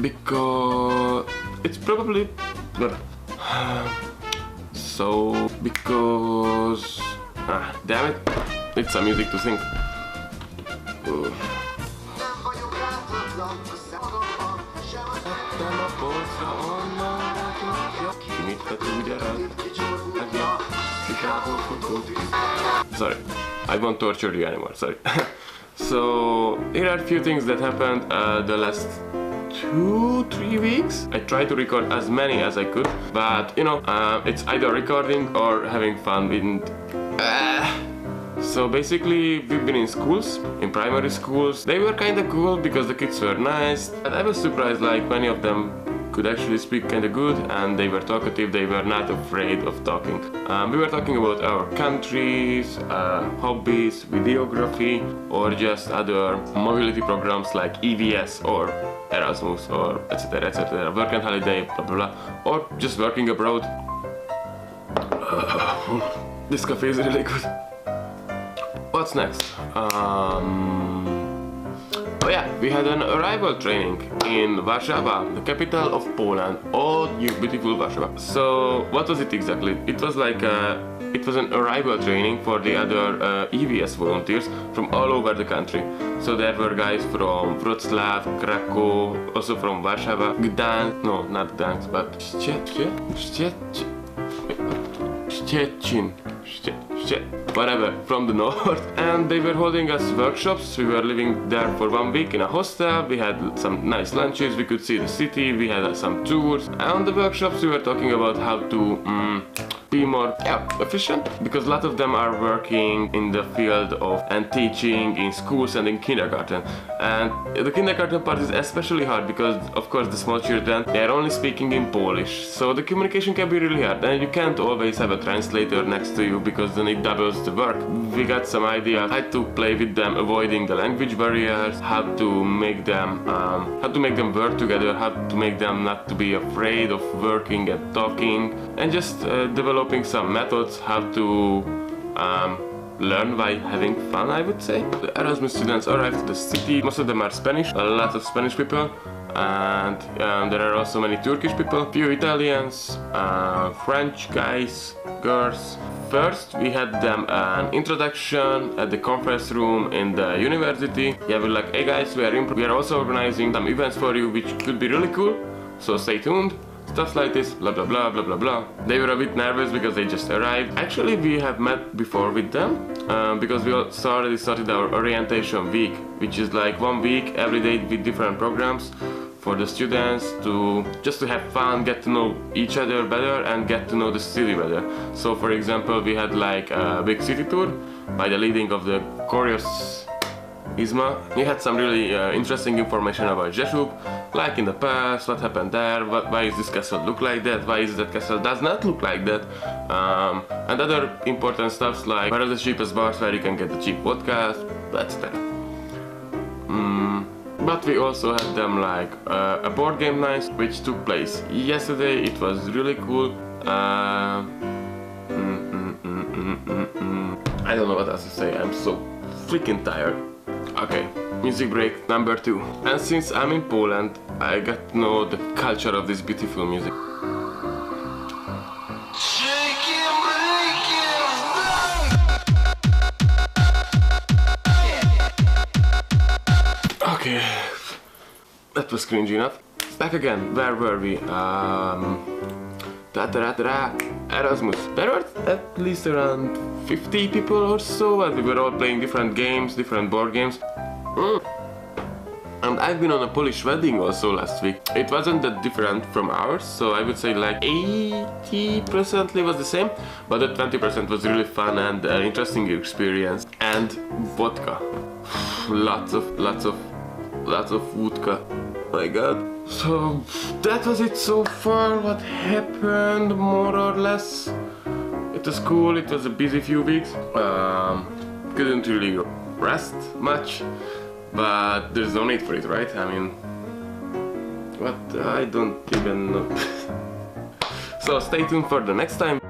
Because it's probably because damn it, it's some music to sing. Sorry, I won't torture you anymore, sorry. So, here are a few things that happened the last 2-3 weeks. I tried to record as many as I could, but you know, it's either recording or having fun with So basically, we've been in schools, in primary schools. They were kinda cool because the kids were nice. And I was surprised, like, many of them could actually speak kinda good, and they were talkative, they were not afraid of talking. We were talking about our countries, hobbies, videography, or just other mobility programs like EVS or Erasmus or etc, etc, work and holiday, blah blah blah, or just working abroad. This coffee is really good. What's next? Oh yeah, we had an arrival training in Warsaw, the capital of Poland. Oh, you beautiful Warsaw. So, what was it exactly? It was like it was an arrival training for the other EVS volunteers from all over the country. So there were guys from Wrocław, Krakow, also from Warsaw, Gdańsk, no, not Gdańsk, but Szczecin, whatever, from the north. And they were holding us workshops. We were living there for 1 week in a hostel. We had some nice lunches, we could see the city, we had some tours. And on the workshops we were talking about how to be more efficient, because a lot of them are working in the field of and teaching in schools and in kindergarten. And the kindergarten part is especially hard because, of course, the small children, they are only speaking in Polish, so the communication can be really hard, and you can't always have a translator next to you because then it doubles the work. We got some idea how to play with them, avoiding the language barriers, how to make them work together, how to make them not to be afraid of working and talking, and just developing some methods how to learn by having fun, I would say. The Erasmus students arrived to the city. Most of them are Spanish, a lot of Spanish people, and there are also many Turkish people, few Italians, French guys, girls. First, we had them an introduction at the conference room in the university. Yeah, we're like, hey guys, we are also organizing some events for you which could be really cool, so stay tuned. Stuff like this, blah blah blah blah blah blah. They were a bit nervous because they just arrived. Actually, we have met before with them because we already started our orientation week, which is like 1 week every day with different programs for the students to have fun, get to know each other better, and get to know the city better. So, for example, we had like a big city tour by the leading of the curious Isma. We had some really interesting information about Rzeszow, like in the past, what happened there, why is this castle look like that, why is that castle does not look like that, and other important stuffs like where are the cheapest bars where you can get the cheap vodka, etc. But we also had them like a board game night, which took place yesterday. It was really cool. I don't know what else to say, I'm so freaking tired. Okay, music break number 2. And since I'm in Poland, I got to know the culture of this beautiful music. Okay, that was cringy enough. Back again, where were we? Erasmus. There were at least around 50 people or so, and we were all playing different games, different board games. And I've been on a Polish wedding also last week. It wasn't that different from ours, so I would say like 80% was the same, but the 20% was really fun and interesting experience. And vodka. lots of vodka. Oh my god. So that was it so far. What happened more or less? It was cool, it was a busy few weeks. Couldn't really rest much, but there's no need for it, right? I mean, what? I don't even know. So stay tuned for the next time.